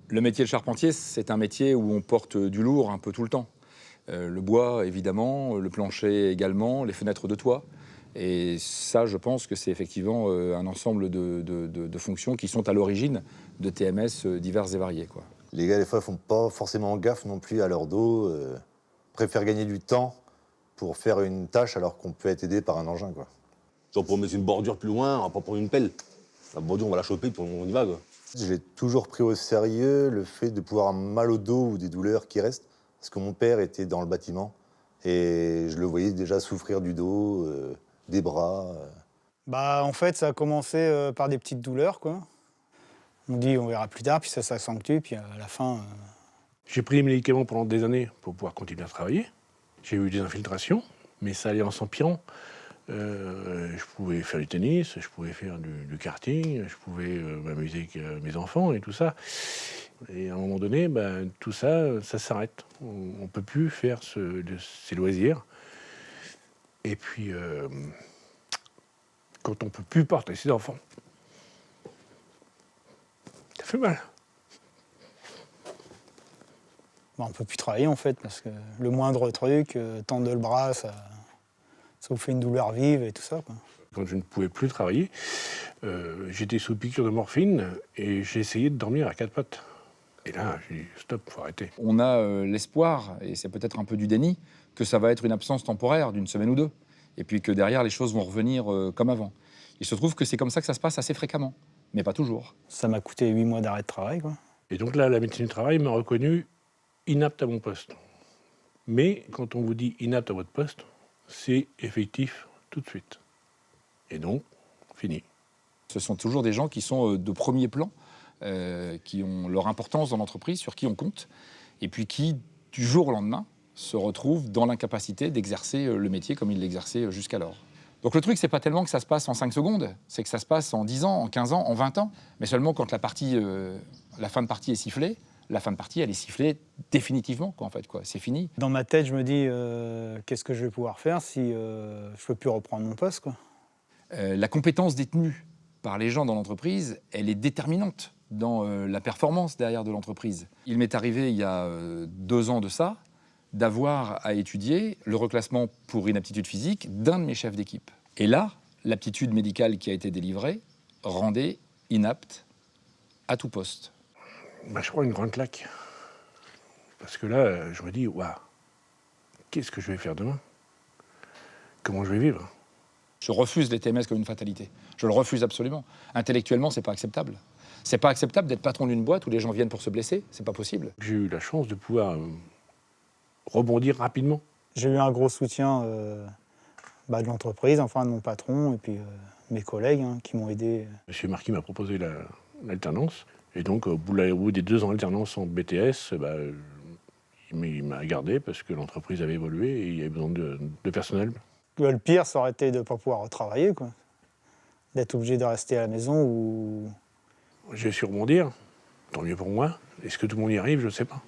Le métier de charpentier, c'est un métier où on porte du lourd un peu tout le temps. Le bois, évidemment, le plancher également, les fenêtres de toit. Et ça, je pense que c'est effectivement un ensemble de fonctions qui sont à l'origine de TMS divers et variés, quoi. Les gars, des fois, font pas forcément gaffe non plus à leur dos. Préfèrent gagner du temps pour faire une tâche alors qu'on peut être aidé par un engin, quoi. Genre pour mettre une bordure plus loin, on va pas prendre une pelle. La bordure, on va la choper, puis on y va, quoi. J'ai toujours pris au sérieux le fait de pouvoir avoir mal au dos ou des douleurs qui restent, parce que mon père était dans le bâtiment et je le voyais déjà souffrir du dos, des bras. Bah, en fait, ça a commencé par des petites douleurs, quoi. On dit on verra plus tard, puis ça s'accentue, puis à la fin... J'ai pris des médicaments pendant des années pour pouvoir continuer à travailler. J'ai eu des infiltrations, mais ça allait en s'empirant. Je pouvais faire du tennis, je pouvais faire du karting, je pouvais m'amuser avec mes enfants et tout ça. Et à un moment donné, tout ça, ça s'arrête. On ne peut plus faire ces loisirs. Et puis, quand on ne peut plus porter ses enfants, ça fait mal. On ne peut plus travailler, en fait, parce que le moindre truc, tendre le bras, ça vous fait une douleur vive et tout ça, quoi. Quand je ne pouvais plus travailler, j'étais sous piqûre de morphine et j'ai essayé de dormir à quatre pattes. Et là, j'ai dit stop, faut arrêter. On a l'espoir, et c'est peut-être un peu du déni, que ça va être une absence temporaire d'une semaine ou deux. Et puis que derrière, les choses vont revenir comme avant. Il se trouve que c'est comme ça que ça se passe assez fréquemment, mais pas toujours. Ça m'a coûté 8 mois d'arrêt de travail, quoi. Et donc là, la médecine du travail m'a reconnu inapte à mon poste. Mais quand on vous dit inapte à votre poste, c'est effectif tout de suite. Et donc, fini. Ce sont toujours des gens qui sont de premier plan, qui ont leur importance dans l'entreprise, sur qui on compte, et puis qui, du jour au lendemain, se retrouvent dans l'incapacité d'exercer le métier comme ils l'exerçaient jusqu'alors. Donc le truc, c'est pas tellement que ça se passe en 5 secondes, c'est que ça se passe en 10 ans, en 15 ans, en 20 ans, mais seulement quand la fin de partie est sifflée, la fin de partie, elle est sifflée définitivement, quoi, en fait, quoi. C'est fini. Dans ma tête, je me dis, qu'est-ce que je vais pouvoir faire si je ne peux plus reprendre mon poste, quoi. La compétence détenue par les gens dans l'entreprise, elle est déterminante dans la performance derrière de l'entreprise. Il m'est arrivé, il y a 2 ans de ça, d'avoir à étudier le reclassement pour inaptitude physique d'un de mes chefs d'équipe. Et là, l'aptitude médicale qui a été délivrée rendait inapte à tout poste. Je prends une grande claque. Parce que là, je me dis, waouh, qu'est-ce que je vais faire demain? Comment je vais vivre? Je refuse les TMS comme une fatalité. Je le refuse absolument. Intellectuellement, c'est pas acceptable. C'est pas acceptable d'être patron d'une boîte où les gens viennent pour se blesser. C'est pas possible. J'ai eu la chance de pouvoir rebondir rapidement. J'ai eu un gros soutien de l'entreprise, enfin de mon patron, et puis mes collègues qui m'ont aidé. Monsieur Marquis m'a proposé l'alternance. Et donc, au bout des 2 ans d'alternance en BTS, il m'a gardé parce que l'entreprise avait évolué et il y avait besoin de personnel. Le pire, ça aurait été de ne pas pouvoir retravailler, quoi. D'être obligé de rester à la maison ou... J'ai su rebondir, tant mieux pour moi. Est-ce que tout le monde y arrive? Je ne sais pas.